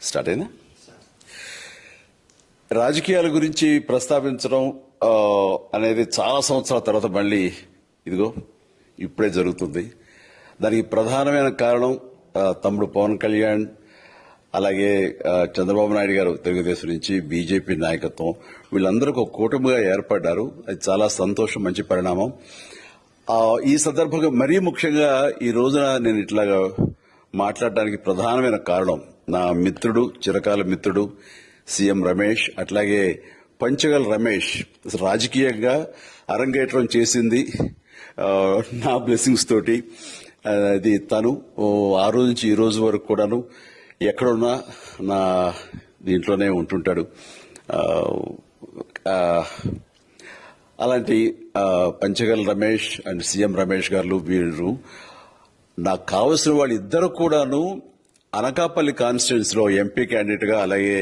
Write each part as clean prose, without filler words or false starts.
Start అయినా రాజకీయాల గురించి ప్రస్తావించడం అనేది చాలా సంవత్సరాల తర్వాత మళ్ళీ ఇదిగో ఇప్పుడే జరుగుతుంది. దానికి ప్రధానమైన కారణం తమ్ముడు పవన్ కళ్యాణ్, అలాగే చంద్రబాబు నాయుడు గారు తెలుగుదేశం నుంచి, బీజేపీ నాయకత్వం వీళ్ళందరూ ఒక కూటమిగా ఏర్పడ్డారు. అది చాలా సంతోషం, మంచి పరిణామం. ఈ సందర్భంగా మరీ ముఖ్యంగా ఈ రోజున నేను ఇట్లాగా మాట్లాడడానికి ప్రధానమైన కారణం నా మిత్రుడు, చిరకాల మిత్రుడు సీఎం రమేష్, అట్లాగే పంచగల్ రమేష్ రాజకీయంగా అరంగేట్రం చేసింది నా బ్లెస్సింగ్స్ తోటి. అది తను ఆ రోజు నుంచి ఈ రోజు వరకు కూడాను ఎక్కడున్నా నా దీంట్లోనే ఉంటుంటాడు. అలాంటి పంచగల్ రమేష్ అండ్ సీఎం రమేష్ గారు వీరు నాకు కావలసిన వాళ్ళు ఇద్దరు కూడాను అనకాపల్లి కాన్స్టిట్యున్సీలో ఎంపీ క్యాండిడేట్ గా, అలాగే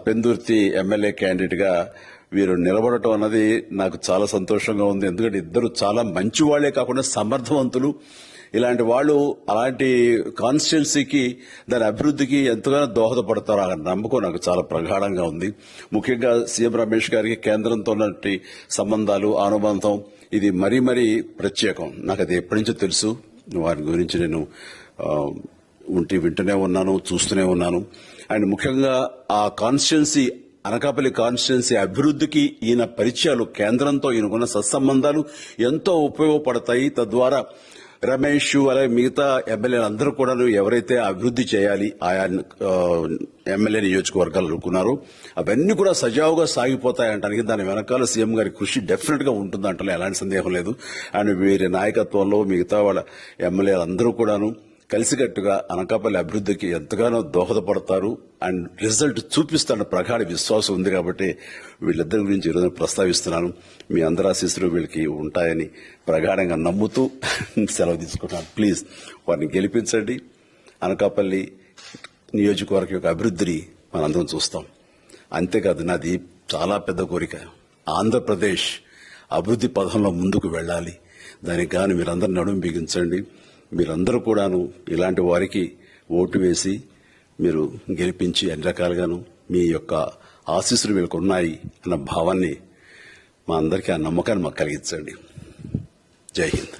పెందుర్తి ఎమ్మెల్యే క్యాండిడేట్ గా వీరు నిలబడటం అన్నది నాకు చాలా సంతోషంగా ఉంది. ఎందుకంటే ఇద్దరు చాలా మంచి వాళ్లే కాకుండా సమర్థవంతులు. ఇలాంటి వాళ్ళు అలాంటి కాన్స్టిట్యున్సీకి, దాని అభివృద్ధికి ఎంతగానో దోహదపడతారు అనే నమ్మకం నాకు చాలా ప్రగాఢంగా ఉంది. ముఖ్యంగా సీఎం రమేష్ గారికి కేంద్రంతో ఉన్నటువంటి సంబంధాలు, అనుబంధం ఇది మరీ మరీ ప్రత్యేకం. నాకు అది ఎప్పటి నుంచో తెలుసు. వారి గురించి నేను వింటూనే ఉన్నాను, చూస్తూనే ఉన్నాను. అండ్ ముఖ్యంగా ఆ కాన్స్టిట్యున్సీ, అనకాపల్లి కాన్స్టిట్యున్సీ అభివృద్ధికి ఈయన పరిచయాలు, కేంద్రంతో ఈయనకున్న సత్సంబంధాలు ఎంతో ఉపయోగపడతాయి. తద్వారా రమేష్ అలాగే మిగతా ఎమ్మెల్యేలు అందరూ కూడా ఎవరైతే అభివృద్ధి చేయాలి ఆయా ఎమ్మెల్యే నియోజకవర్గాలు అనుకున్నారో అవన్నీ కూడా సజావుగా సాగిపోతాయంటానికి దాని వెనకాల సీఎం గారి కృషి డెఫినెట్ గా ఉంటుందంటే ఎలాంటి సందేహం లేదు. అండ్ వీరి నాయకత్వంలో మిగతా వాళ్ళ ఎమ్మెల్యేలు అందరూ కూడాను కలిసికట్టుగా అనకాపల్లి అభివృద్ధికి ఎంతగానో దోహదపడతారు అండ్ రిజల్ట్ చూపిస్తారన్న ప్రగాఢ విశ్వాసం ఉంది. కాబట్టి వీళ్ళిద్దరి గురించి ఈరోజు ప్రస్తావిస్తున్నాను. మీ అందరి ఆశీస్సులు వీళ్ళకి ఉంటాయని ప్రగాఢంగా నమ్ముతూ సెలవు తీసుకుంటున్నాను. ప్లీజ్ వారిని గెలిపించండి. అనకాపల్లి నియోజకవర్గం యొక్క అభివృద్ధిని మనందరం చూస్తాం. అంతేకాదు, నాది చాలా పెద్ద కోరిక, ఆంధ్రప్రదేశ్ అభివృద్ధి పథంలో ముందుకు వెళ్లాలి. దానికి గాను మీరందరూ నడుము బిగించండి. మీరందరూ కూడాను ఇలాంటి వారికి ఓటు వేసి మీరు గెలిపించి అన్ని రకాలుగాను మీ యొక్క ఆశీస్సులు వీళ్ళకు ఉన్నాయి అన్న భావాన్ని మా అందరికీ, ఆ నమ్మకాన్ని మాకు కలిగించండి. జై హింద్.